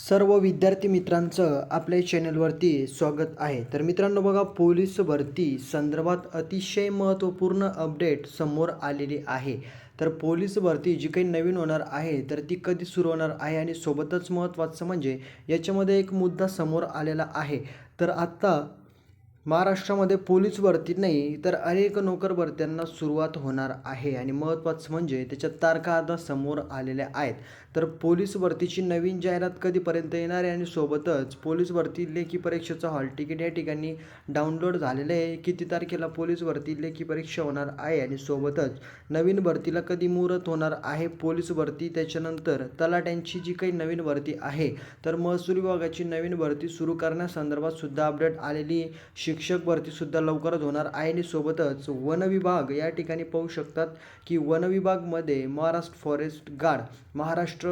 सर्व विद्यार्थी मित्रांचं आपल्या चॅनलवरती स्वागत आहे. तर मित्रांनो बघा, पोलीस भरती संदर्भात अतिशय महत्त्वपूर्ण अपडेट समोर आलेली आहे. तर पोलीस भरती जी काही नवीन होणार आहे तर ती कधी सुरू होणार आहे आणि सोबतच महत्त्वाचं म्हणजे याच्यामध्ये एक मुद्दा समोर आलेला आहे. तर आत्ता महाराष्ट्रामध्ये पोलीस भरती नाही तर अनेक नोकर भरत्यांना सुरुवात होणार आहे आणि महत्त्वाचं म्हणजे त्याच्या तारखा आता समोर आलेल्या आहेत. तर पोलीस भरतीची नवीन जाहिरात कधीपर्यंत येणार आहे आणि सोबतच पोलीस भरती लेखी परीक्षेचं हॉल तिकीट या ठिकाणी डाउनलोड झालेलं आहे. किती तारखेला पोलीस भरती लेखी परीक्षा होणार आहे आणि सोबतच नवीन भरतीला कधी मुहूर्त होणार आहे पोलीस भरती. त्याच्यानंतर तलाट्यांची जी काही नवीन भरती आहे तर महसूल विभागाची नवीन भरती सुरू करण्यासंदर्भात सुद्धा अपडेट आलेली. शिक्षक भरतीसुद्धा लवकरच होणार आहे आणि सोबतच वन विभाग या ठिकाणी पाहू शकतात की वन विभागमध्ये महाराष्ट्र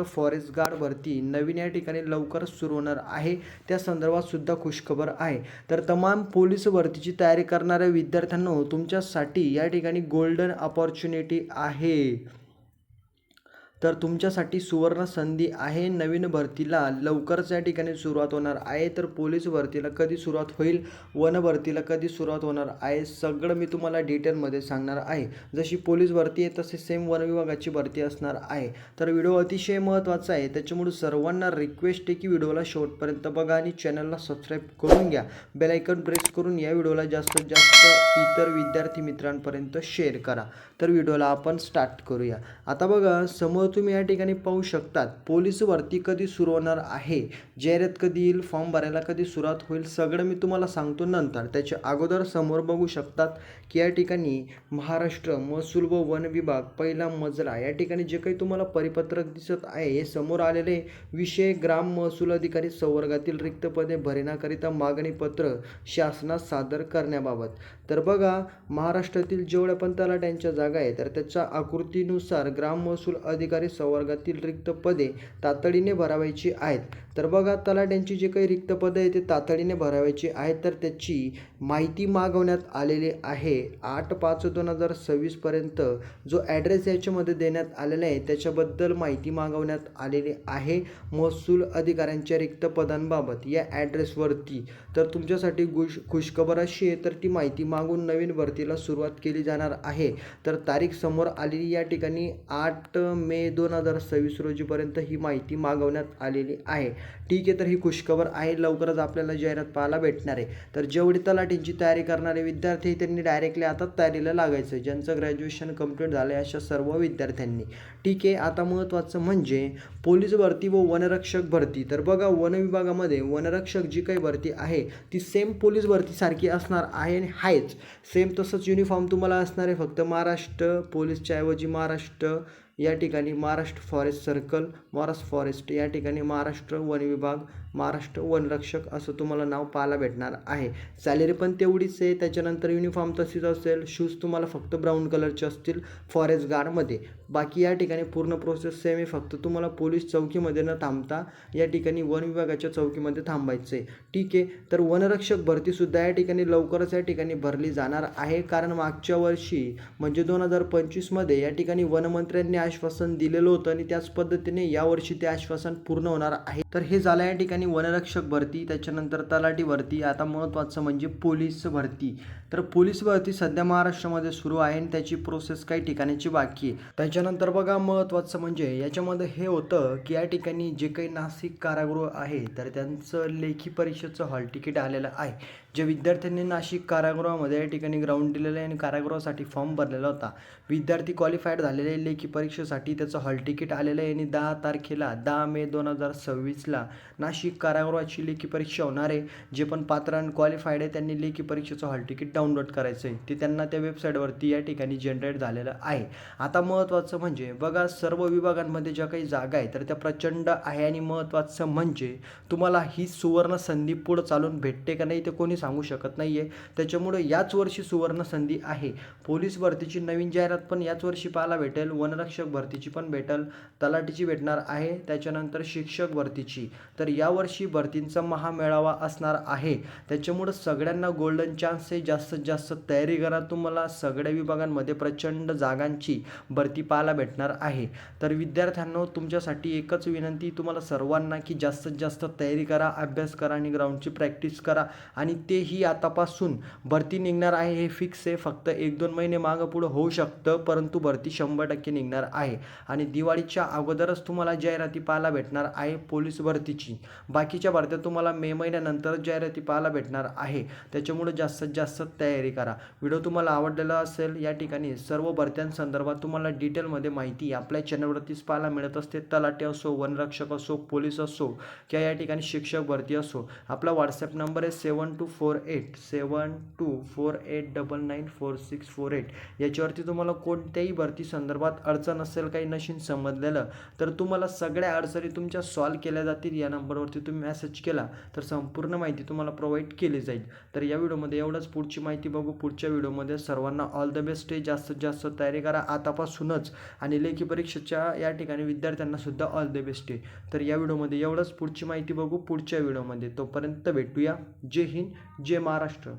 फॉरेस्ट गार्ड भरती नवीन या ठिकाणी लवकरच सुरू होणार आहे. त्या संदर्भात सुद्धा खुशखबर आहे. तर तमाम पोलीस भरतीची तयारी करणाऱ्या विद्यार्थ्यांनो, तुमच्यासाठी या ठिकाणी गोल्डन अपॉर्च्युनिटी आहे. तर तुमच्यासाठी सुवर्ण संधी आहे. नवीन भरतीला लवकरच या ठिकाणी सुरुवात होणार आहे. तर पोलीस भरतीला कधी सुरुवात होईल, वन भरतीला कधी सुरुवात होणार आहे, सगळं मी तुम्हाला डिटेलमध्ये सांगणार आहे. जशी पोलीस भरती आहे तसे सेम वन विभागाची भरती असणार आहे. तर व्हिडिओ अतिशय महत्त्वाचा आहे, त्याच्यामुळे सर्वांना रिक्वेस्ट आहे की व्हिडिओला शेवटपर्यंत बघा आणि चॅनलला सबस्क्राईब करून घ्या. बेल आयकॉन प्रेस करून या व्हिडिओला जास्तीत जास्त इतर विद्यार्थी मित्रांपर्यंत शेअर करा. तर व्हिडिओला आपण स्टार्ट करूया. आता बघा, समोर तुम्ही या ठिकाणी पाहू शकतात पोलीस भरती कधी सुरू होणार आहे, जाहिरात कधी येईल, फॉर्म भरायला कधी सुरुवात होईल, सगळं मी तुम्हाला सांगतो नंतर. त्याच्या अगोदर समोर बघू शकतात की या ठिकाणी महाराष्ट्र महसूल व वन विभाग पहिला मजला या ठिकाणी जे काही तुम्हाला परिपत्रक दिसत आहे हे समोर आलेले विषय ग्राम महसूल अधिकारी संवर्गातील रिक्त पदे भरण्याकरिता मागणी पत्र शासनास सादर करण्याबाबत. तर बघा, महाराष्ट्रातील जेवढ्या पण तलाट्यांच्या जागा आहे तर त्याच्या आकृतीनुसार ग्राम महसूल अधिकारी संवर्गातील रिक्त पदे तातडीने भरावायची आहेत. तर बघा, तलाट्यांची जे काही रिक्त पदे आहेत ते तातडीने भरावायची आहेत. तर त्याची माहिती मागवण्यात आलेली आहे. 8/5/2026 पर्यंत जो ॲड्रेस याच्यामध्ये देण्यात आलेला आहे त्याच्याबद्दल माहिती मागवण्यात आलेली आहे महसूल अधिकाऱ्यांच्या रिक्त पदांबाबत या ॲड्रेसवरती. तर तुमच्यासाठी खुशखबर अशी आहे, तर ती माहिती मागून नवीन भरतीला सुरुवात केली जाणार आहे. तर तारीख समोर आलेली या ठिकाणी 8 मे 2026 रोजीपर्यंत ही माहिती मागवण्यात आलेली आहे. ठीक आहे, तर ही खुशखबर आहे. लवकरच आपल्याला जाहिरात पाहायला भेटणार आहे. तर जेवढे तलाठींची तयारी करणारे विद्यार्थी त्यांनी डायरेक्टली आता तयारीला लागायचं, ज्यांचं ग्रॅज्युएशन कंप्लीट झालं आहे अशा सर्व विद्यार्थ्यांनी. ठीक आहे, आता महत्त्वाचं म्हणजे पोलीस भरती व वनरक्षक भरती. तर बघा, वन विभागामध्ये वनरक्षक जी काही भरती आहे ती सेम पोलीस भरतीसारखी असणार आहे आणि आहेच सेम तसंच युनिफॉर्म तुम्हाला असणार आहे. फक्त महाराष्ट्र पोलीसच्या ऐवजी महाराष्ट्र या ठिकाणी Maharashtra forest circle, Maharashtra forest या ठिकाणी महाराष्ट्र वन विभाग, महाराष्ट्र वनरक्षक असं तुम्हाला नाव पाहायला भेटणार आहे. सॅलरी पण तेवढीच आहे. त्याच्यानंतर युनिफॉर्म तशीच असेल. शूज तुम्हाला फक्त ब्राऊन कलरचे असतील फॉरेस्ट गार्डमध्ये. बाकी या ठिकाणी पूर्ण प्रोसेस सेम आहे. फक्त तुम्हाला पोलीस चौकीमध्ये न थांबता या ठिकाणी वन विभागाच्या चौकीमध्ये थांबायचं आहे. ठीक आहे, तर वनरक्षक भरतीसुद्धा या ठिकाणी लवकरच या ठिकाणी भरली जाणार आहे. कारण मागच्या वर्षी म्हणजे 2025मध्ये या ठिकाणी वनमंत्र्यांनी आश्वासन दिलेलं होतं आणि त्याच पद्धतीने यावर्षी ते आश्वासन पूर्ण होणार आहे. तर हे झालं या ठिकाणी वनरक्षक भरती. त्याच्यानंतर तलाठी भरती. आता महत्त्वाचं म्हणजे पोलीस भरती. तर पोलीस भरती सध्या महाराष्ट्रामध्ये सुरू आहे आणि त्याची प्रोसेस काही ठिकाणीची बाकी आहे. त्याच्यानंतर बघा, महत्त्वाचं म्हणजे याच्यामध्ये हे होतं की या ठिकाणी जे काही नाशिक कारागृह आहे तर त्यांचं लेखी परीक्षेचं हॉल तिकीट आलेलं आहे. ज्या विद्यार्थ्यांनी नाशिक कारागृहामध्ये या ठिकाणी ग्राउंड दिलेलं आहे आणि कारागृहासाठी फॉर्म भरलेला होता, विद्यार्थी क्वालिफाईड झालेले आहे लेखी परीक्षेसाठी, त्याचं हॉल तिकीट आलेलं आहे आणि 10 तारखेला 10 मे 2026ला नाशिक कारागृहाची लेखी परीक्षा होणार आहे. जे पण पात्र आणि क्वालिफाईड आहे त्यांनी लेखी परीक्षेचं हॉल तिकीट डाउनलोड करायचं आहे. ते त्यांना त्या वेबसाईटवरती या ठिकाणी जनरेट झालेलं आहे. आता महत्त्वाचं म्हणजे बघा, सर्व विभागांमध्ये ज्या काही जागा आहे तर त्या प्रचंड आहे आणि महत्त्वाचं म्हणजे तुम्हाला ही सुवर्ण संधी पुढं चालून भेटते का नाही ते कोणी सांगू शकत नाही आहे. त्याच्यामुळे याच वर्षी सुवर्ण संधी आहे. पोलीस भरतीची नवीन जाहिरात पण याच वर्षी पाहायला भेटेल, वनरक्षक भरतीची पण भेटेल, तलाठीची भेटणार आहे, त्याच्यानंतर शिक्षक भरतीची. तर यावर्षी भरतींचा महामेळावा असणार आहे. त्याच्यामुळं सगळ्यांना गोल्डन चान्स आहे. जास्तीत जास्त तयारी करा. तुम्हाला सगळ्या विभागांमध्ये प्रचंड जागांची भरती पाहायला भेटणार आहे. तर विद्यार्थ्यांनो, तुमच्यासाठी एकच विनंती तुम्हाला सर्वांना की जास्तीत जास्त तयारी करा, अभ्यास करा आणि ग्राउंडची प्रॅक्टिस करा. आणि तेही आतापासून भरती निघणार आहे हे फिक्स आहे. फक्त 1-2 महिने मागं पुढं होऊ शकतं, परंतु भरती 100% निघणार आहे. आणि दिवाळीच्या अगोदरच तुम्हाला जाहिराती पाहायला भेटणार आहे पोलीस भरतीची. बाकीच्या भरत्या तुम्हाला मे महिन्यानंतर जाहिराती पाहायला भेटणार आहे. त्याच्यामुळे जास्तीत जास्त तयारी करा. व्हिडिओ तुम्हाला आवडलेला असेल. या ठिकाणी सर्व भरत्यांसंदर्भात तुम्हाला डिटेलमध्ये माहिती आपल्या चॅनलवरतीच पाहायला मिळत असते. तलाठी असो, वनरक्षक असो, पोलीस असो किंवा या ठिकाणी शिक्षक भरती असो. आपला व्हॉट्सॲप नंबर आहे 7248 याच्यावरती तुम्हाला कोणत्याही भरती संदर्भात अडचण असेल, काही नशीन समजलेलं, तर तुम्हाला सगळ्या अडचणी तुमच्या सॉल्व्ह केल्या जातील. या नंबरवरती तुम्ही मेसेज केला तर संपूर्ण माहिती तुम्हाला प्रोव्हाइड केली जाईल. तर या व्हिडिओमध्ये एवढंच. पुढची माहिती बघू पुढच्या व्हिडिओमध्ये. सर्वांना ऑल द बेस्ट आहे. जास्तीत जास्त तयारी करा आतापासूनच. आणि लेखी परीक्षेच्या या ठिकाणी विद्यार्थ्यांना सुद्धा ऑल द बेस्ट आहे. तर या व्हिडिओमध्ये एवढंच. पुढची माहिती बघू पुढच्या व्हिडिओमध्ये. तोपर्यंत भेटूया. जय हिंद, जय महाराष्ट्र.